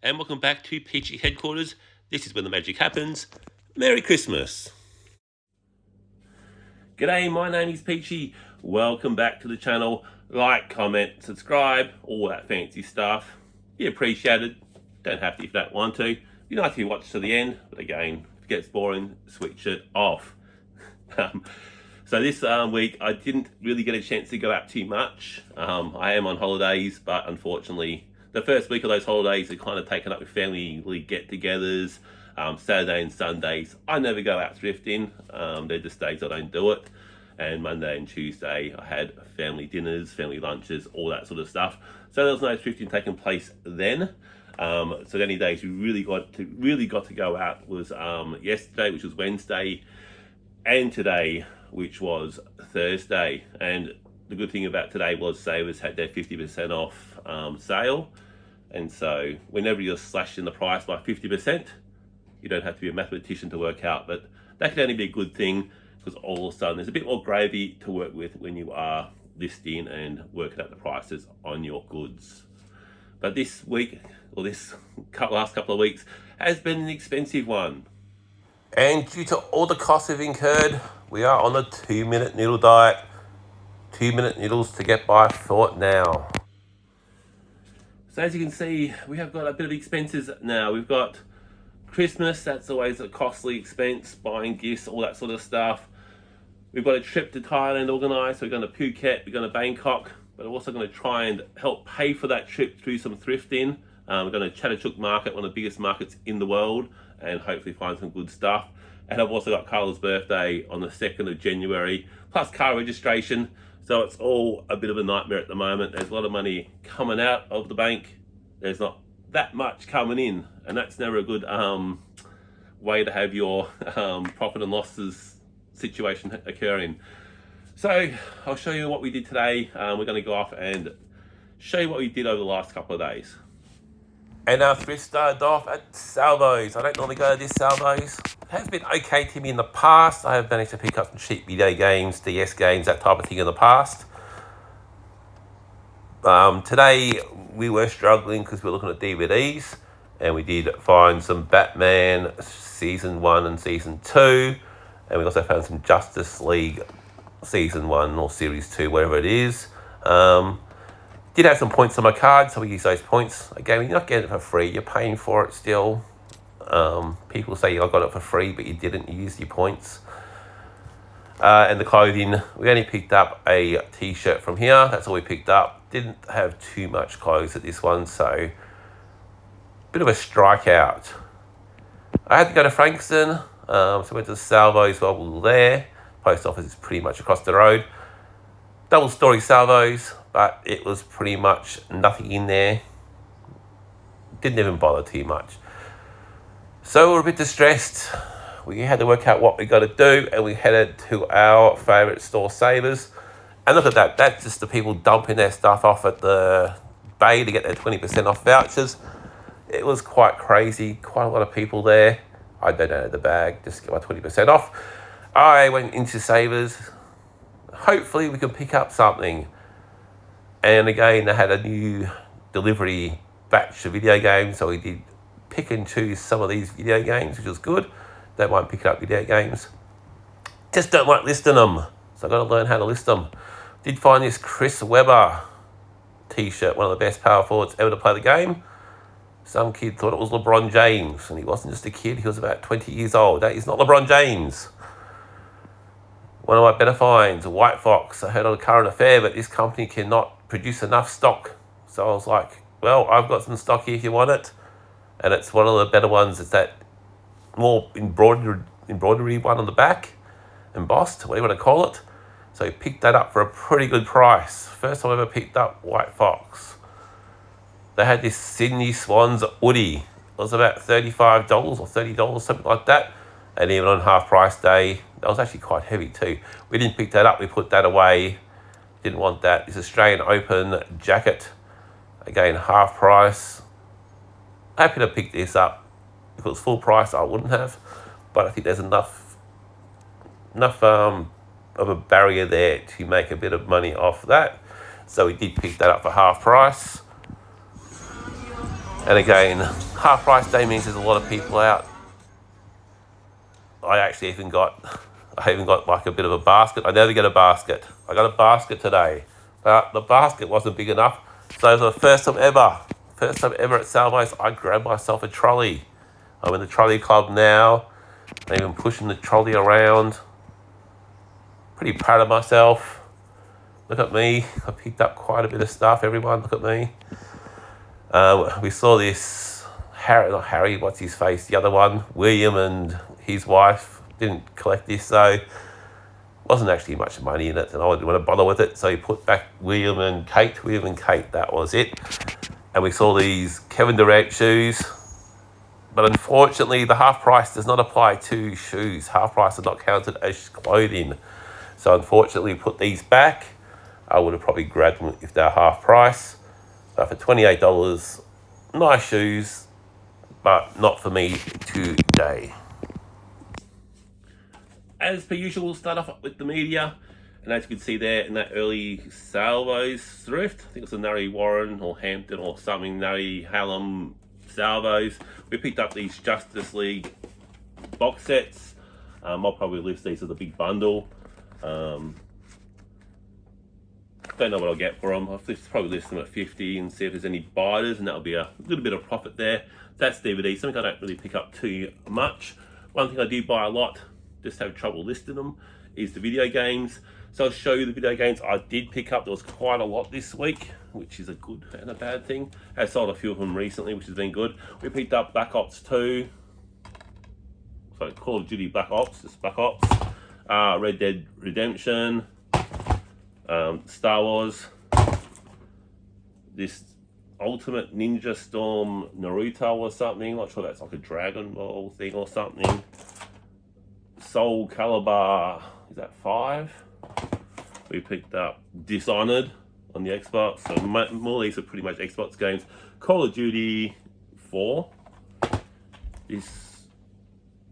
and welcome back to Peachy Headquarters. This is where the magic happens. Merry Christmas. G'day, my name is Peachy. Welcome back to the channel. Like, comment, subscribe, all that fancy stuff. Be appreciated. Don't have to if you don't want to. Be nice if you watch to the end, but again, if it gets boring, switch it off. So this week, I didn't really get a chance to go out too much. I am on holidays, but unfortunately, the first week of those holidays are kind of taken up with family get-togethers, Saturday and Sundays. I never go out thrifting. They're just days I don't do it. And Monday and Tuesday, I had family dinners, family lunches, all that sort of stuff. So there was no thrifting taking place then. So the only days we really got to go out was yesterday, which was Wednesday, and today, which was Thursday. And the good thing about today was Savers had their 50% off sale. And so whenever you're slashing the price by 50%, you don't have to be a mathematician to work out, but that can only be a good thing because all of a sudden there's a bit more gravy to work with when you are listing and working out the prices on your goods. But this week, or this last couple of weeks, has been an expensive one. And due to all the costs we've incurred, we are on a 2-minute noodle diet. 2-minute noodles to get by for now. So as you can see, we have got a bit of expenses now. We've got Christmas, that's always a costly expense, buying gifts, all that sort of stuff. We've got a trip to Thailand organised, so we're going to Phuket, we're going to Bangkok, but we're also going to try and help pay for that trip through some thrifting. We're going to Chatuchak Market, one of the biggest markets in the world, and hopefully find some good stuff. And I've also got Carla's birthday on the 2nd of January, plus car registration. So it's all a bit of a nightmare at the moment. There's a lot of money coming out of the bank. There's not that much coming in, and that's never a good way to have your profit and losses situation occurring. So I'll show you what we did today. We're going to go off and show you what we did over the last couple of days. And our thrift started off at Salvos. I don't normally go to this Salvos. It has been okay to me in the past. I have managed to pick up some cheap video games, DS games, that type of thing in the past. Today we were struggling because we were looking at DVDs, and we did find some Batman Season 1 and Season 2, and we also found some Justice League Season 1 or Series 2, whatever it is. Did have some points on my card, so we use those points. Again, you're not getting it for free, you're paying for it still. People say I got it for free, but you didn't, you used your points. And the clothing, we only picked up a t-shirt from here, that's all we picked up. Didn't have too much clothes at this one, so bit of a strikeout. I had to go to Frankston, so I went to the Salvos while we were there. Post office is pretty much across the road. Double story Salvos, but it was pretty much nothing in there. Didn't even bother too much. So we were a bit distressed. We had to work out what we got to do, and we headed to our favourite store, Savers. And look at that, that's just the people dumping their stuff off at the bay to get their 20% off vouchers. It was quite crazy, quite a lot of people there. I donated the bag, just to get my 20% off. I went into Savers. Hopefully we can pick up something. And again, they had a new delivery batch of video games, so we did pick and choose some of these video games, which was good. Don't mind picking up video games. Just don't like listing them, so I've got to learn how to list them. Did find this Chris Webber t-shirt, one of the best power forwards ever to play the game. Some kid thought it was LeBron James, and he wasn't just a kid, he was about 20 years old. That is not LeBron James. One of my better finds, White Fox. I heard on a current affair, but this company cannot produce enough stock. So I was like, well, I've got some stock here if you want it. And it's one of the better ones. It's that more embroidery one on the back, embossed, whatever you want to call it. So I picked that up for a pretty good price. First time I ever picked up White Fox. They had this Sydney Swans hoodie. It was about $35 or $30, something like that. And even on half price day, that was actually quite heavy too. We didn't pick that up, we put that away. Didn't want that. This Australian Open jacket. Again, half price. Happy to pick this up. If it was full price, I wouldn't have. But I think there's enough of a barrier there to make a bit of money off that. So we did pick that up for half price. And again, half price day means there's a lot of people out. I even got like a bit of a basket. I never get a basket. I got a basket today, but the basket wasn't big enough. So for the first time ever at Salvos, I grabbed myself a trolley. I'm in the trolley club now. I'm even pushing the trolley around. Pretty proud of myself. Look at me. I picked up quite a bit of stuff, everyone. Look at me. We saw this not Harry, what's his face? The other one, William and his wife didn't collect this, so wasn't actually much money in it, and I didn't want to bother with it. So he put back William and Kate, that was it. And we saw these Kevin Durant shoes, but unfortunately the half price does not apply to shoes. Half price is not counted as clothing. So unfortunately we put these back. I would have probably grabbed them if they're half price. But for $28, nice shoes, but not for me today. As per usual, we'll start off with the media. And as you can see there in that early Salvos thrift, I think it's a Nari Warren or Hampton or something, Nari Hallam Salvos. We picked up these Justice League box sets. I'll probably list these as a big bundle. Don't know what I'll get for them. I'll probably list them at 50 and see if there's any buyers, and that'll be a little bit of profit there. That's DVD, something I don't really pick up too much. One thing I do buy a lot, just have trouble listing them, is the video games. So I'll show you the video games I did pick up. There was quite a lot this week, which is a good and a bad thing. I sold a few of them recently, which has been good. We picked up Black Ops 2, so Call of Duty Black Ops, just Black Ops, Red Dead Redemption, Star Wars, this Ultimate Ninja Storm Naruto or something, not sure that's like a Dragon Ball thing or something. Soul Calibur, is that 5? We picked up Dishonored on the Xbox, so more of these are pretty much Xbox games. Call of Duty 4, this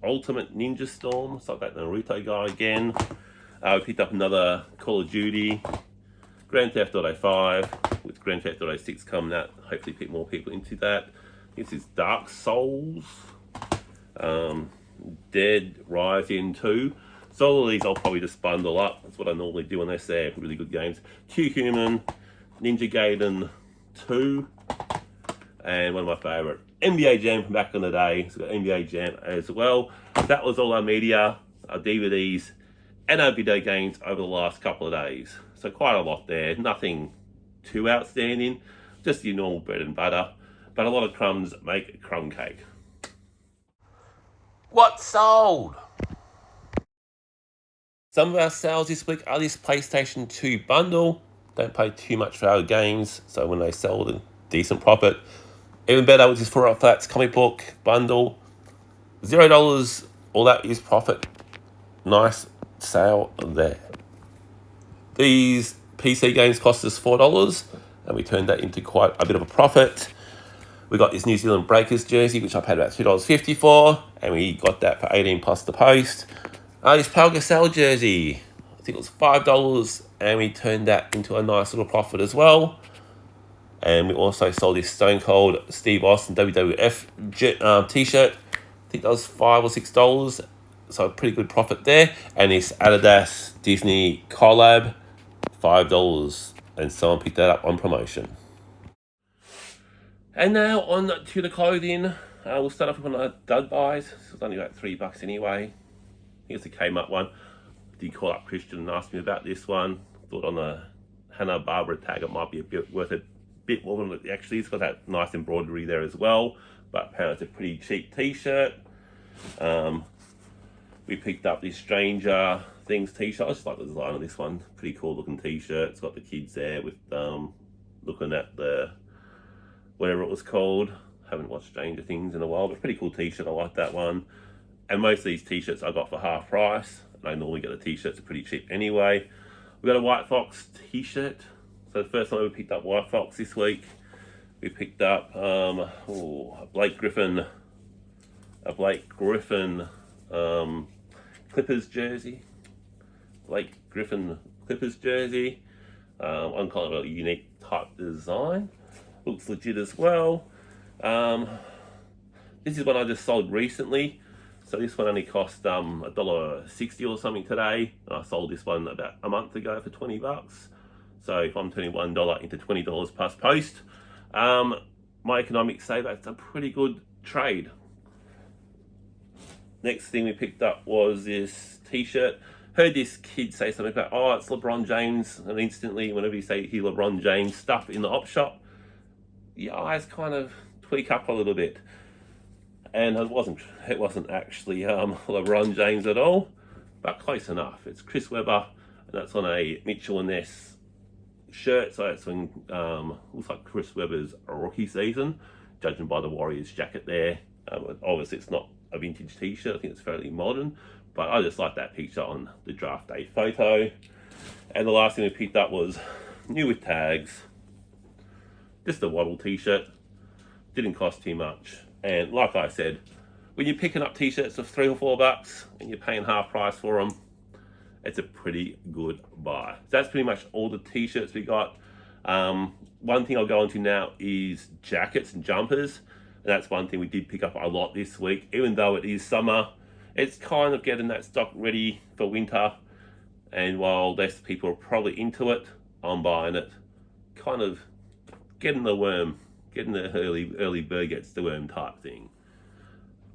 Ultimate Ninja Storm, it's like that Naruto guy again. We picked up another Call of Duty, Grand Theft Auto 5, with Grand Theft Auto 6 coming out. Hopefully pick more people into that. This is Dark Souls, Dead Rising 2. So all of these I'll probably just bundle up. That's what I normally do unless they're really good games. Q-Human, Ninja Gaiden 2, and one of my favourite, NBA Jam from back in the day. So we've got NBA Jam as well. That was all our media, our DVDs, and our video games over the last couple of days. So quite a lot there. Nothing too outstanding. Just your normal bread and butter. But a lot of crumbs make a crumb cake. What sold? Some of our sales this week are this PlayStation 2 bundle. Don't pay too much for our games, so when they sell a decent profit. Even better, which is 4 Up Flats comic book bundle. $0, all that is profit. Nice sale there. These PC games cost us $4, and we turned that into quite a bit of a profit. We got this New Zealand Breakers jersey, which I paid about $2.50 for, and we got that for 18 plus the post. This Pau Gasol jersey, I think it was $5, and we turned that into a nice little profit as well. And we also sold this Stone Cold Steve Austin WWF t-shirt. I think that was $5 or $6, so a pretty good profit there. And this Adidas Disney collab, $5, and someone picked that up on promotion. And now on to the clothing. We'll start off with one of our dud buys. It was only about $3 anyway. I think it's a Kmart one. I did call up Christian and ask me about this one. Thought on the Hanna-Barbera tag it might be a bit worth a bit more than it actually is. It's got that nice embroidery there as well. But apparently it's a pretty cheap t-shirt. We picked up this Stranger Things t-shirt. I just like the design of this one. Pretty cool looking t-shirt. It's got the kids there with looking at the whatever it was called. Haven't watched Stranger Things in a while, but pretty cool t-shirt. I like that one. And most of these t-shirts I got for half price. And I normally get the t-shirts are pretty cheap anyway. We got a White Fox t-shirt. So the first time we picked up White Fox this week, we picked up a Blake Griffin Clippers jersey. Blake Griffin Clippers jersey. One kind of a unique type design. Looks legit as well. This is one I just sold recently. So this one only cost $1.60 or something today. And I sold this one about a month ago for 20 bucks. So if I'm turning $1 into $20 plus post, my economics say that's a pretty good trade. Next thing we picked up was this t-shirt. Heard this kid say something about, oh, it's LeBron James, and instantly whenever you say hear LeBron James stuff in the op shop, your eyes kind of tweak up a little bit. And it wasn't actually LeBron James at all, but close enough. It's Chris Webber, and that's on a Mitchell and Ness shirt. So it's when looks like Chris Webber's rookie season, judging by the Warriors jacket there. Obviously, it's not a vintage t-shirt. I think it's fairly modern, but I just like that picture on the draft day photo. And the last thing we picked up was new with tags, just a Waddle t-shirt. Didn't cost too much. And like I said, when you're picking up t-shirts of $3 or $4 and you're paying half price for them, it's a pretty good buy. So that's pretty much all the t-shirts we got. One thing I'll go into now is jackets and jumpers. And that's one thing we did pick up a lot this week. Even though it is summer, it's kind of getting that stock ready for winter. And while less people are probably into it, I'm buying it. Kind of getting the worm, getting the early bird gets the worm type thing.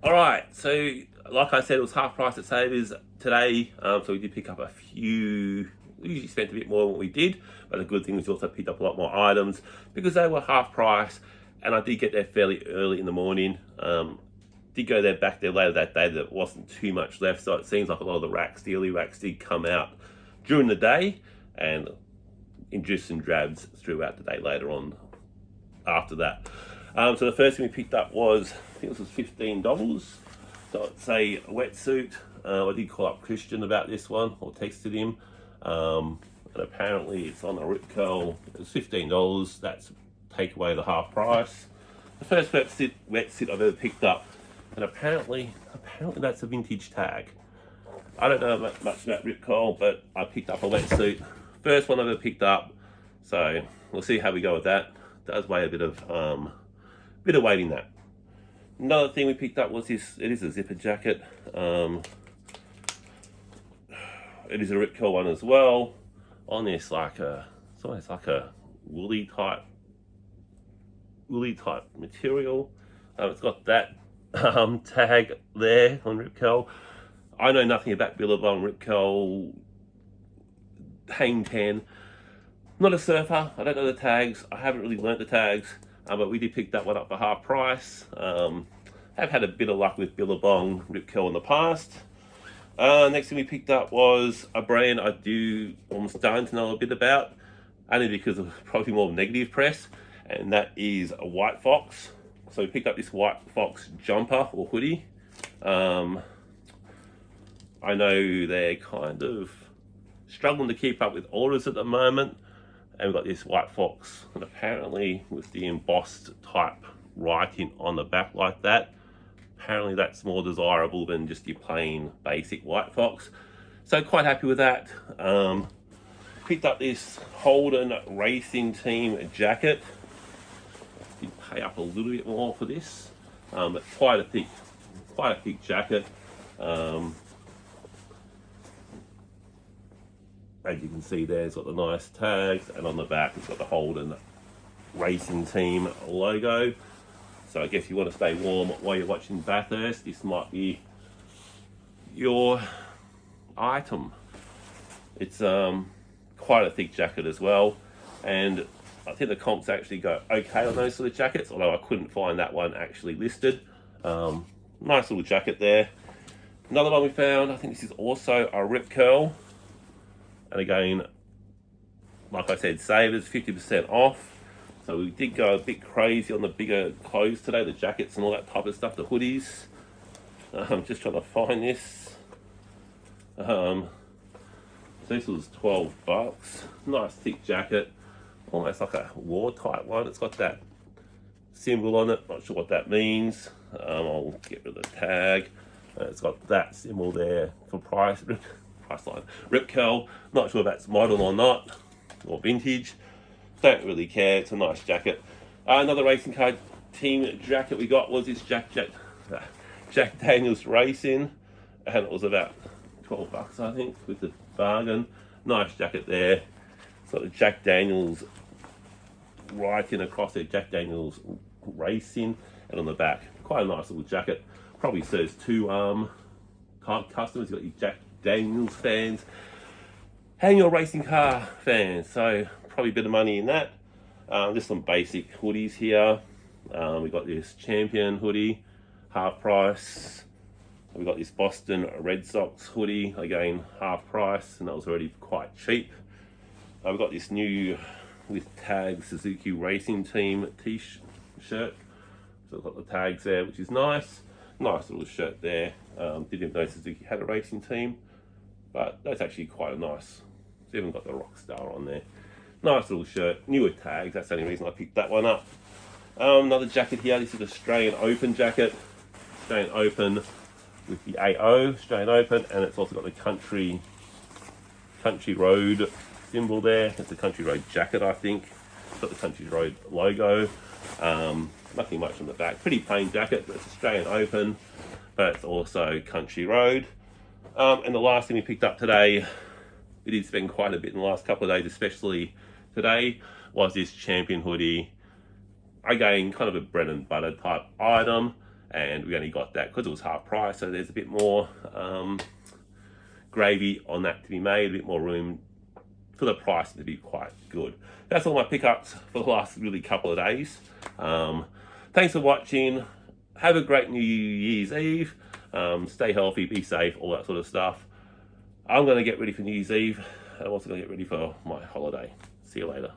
All right, so like I said, it was half price at Savers today. So we did pick up a few. We usually spent a bit more than what we did, but the good thing was we also picked up a lot more items because they were half price. And I did get there fairly early in the morning. Did go there back there later that day. There wasn't too much left, so it seems like a lot of the the early racks did come out during the day, and in dribs and drabs throughout the day later on after that. So the first thing we picked up was, I think this was $15. So it's a wetsuit. I did call up Christian about this one, or texted him. And apparently it's on a Rip Curl. It's $15. That's take away the half price. The first wetsuit I've ever picked up, and apparently that's a vintage tag. I don't know much about Rip Curl, but I picked up a wetsuit. First one I've ever picked up, so we'll see how we go with that. It does weigh a bit of weight in that. Another thing we picked up was this. It is a zipper jacket. It is a Rip Curl one as well. On this it's almost like a woolly type material. It's got that tag there on Rip Curl. I know nothing about Billabong, Rip Curl, Hang 10. Not a surfer. I don't know the tags. I haven't really learnt the tags, but we did pick that one up for half price. Have had a bit of luck with Billabong, Rip Curl in the past. Next thing we picked up was a brand I'm starting to know a bit about, only because of probably more negative press, and that is a White Fox. So we picked up this White Fox jumper or hoodie. I know they're kind of struggling to keep up with orders at the moment, and we've got this White Fox, and apparently with the embossed type writing on the back like that, apparently that's more desirable than just your plain basic White Fox. So quite happy with that. Picked up this Holden Racing Team jacket. Did pay up a little bit more for this, but quite a thick jacket. As you can see there, it's got the nice tags, and on the back it's got the Holden Racing Team logo. So I guess if you want to stay warm while you're watching Bathurst, this might be your item. It's quite a thick jacket as well, and I think the comps actually go okay on those sort of jackets, although I couldn't find that one actually listed. Nice little jacket there. Another one we found, I think this is also a Rip Curl. And again, like I said, Savers 50% off. So we did go a bit crazy on the bigger clothes today, the jackets and all that type of stuff, the hoodies. I'm just trying to find this. So this was $12. Nice thick jacket, almost like a war type one. It's got that symbol on it, not sure what that means. I'll get rid of the tag. It's got that symbol there for price line. Rip Curl, not sure if that's modern or not, or vintage. Don't really care, it's a nice jacket. Another racing car team jacket we got was this Jack Daniels Racing, and it was about $12, I think, with the bargain. Nice jacket there. It's got the Jack Daniels writing across there, Jack Daniels Racing, and on the back, quite a nice little jacket. Probably serves two customers. You've got your Jack Daniels fans and your racing car fans, so probably a bit of money in that. Just some basic hoodies here. We got this Champion hoodie, half price. We got this Boston Red Sox hoodie, again half price, and that was already quite cheap. We've got this new with tag Suzuki Racing Team t-shirt. So I've got the tags there, which is nice. Nice little shirt there. Didn't know Suzuki had a racing team, but that's actually quite a nice. It's even got the Rockstar on there. Nice little shirt, newer tags. That's the only reason I picked that one up. Another jacket here. This is Australian Open jacket. Australian Open with the AO, Australian Open, and it's also got the Country Road symbol there. It's a Country Road jacket, I think. It's got the Country Road logo. Nothing much on the back. Pretty plain jacket, but it's Australian Open, but it's also Country Road. And the last thing we picked up today, we did spend quite a bit in the last couple of days, especially today, was this Champion hoodie. Again, kind of a bread and butter type item, and we only got that because it was half price, so there's a bit more gravy on that to be made, a bit more room for the price to be quite good. That's all my pickups for the last really couple of days. Thanks for watching. Have a great New Year's Eve. Stay healthy, be safe, all that sort of stuff. I'm going to get ready for New Year's Eve. I'm also going to get ready for my holiday. See you later.